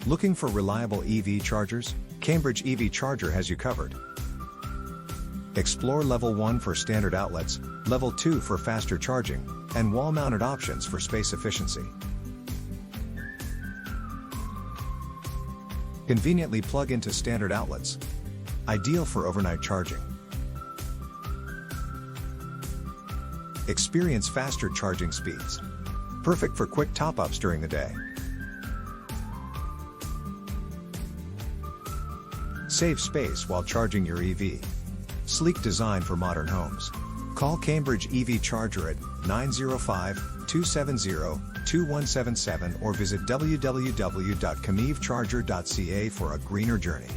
Looking for reliable EV chargers? Cambridge EV Charger has you covered. Explore Level 1 for standard outlets, Level 2 for faster charging, and wall-mounted options for space efficiency. Conveniently plug into standard outlets. Ideal for overnight charging. Experience faster charging speeds. Perfect for quick top-ups during the day. Save space while charging your EV. Sleek design for modern homes. Call Cambridge EV Charger at 905-270-2177 or visit www.camevecharger.ca for a greener journey.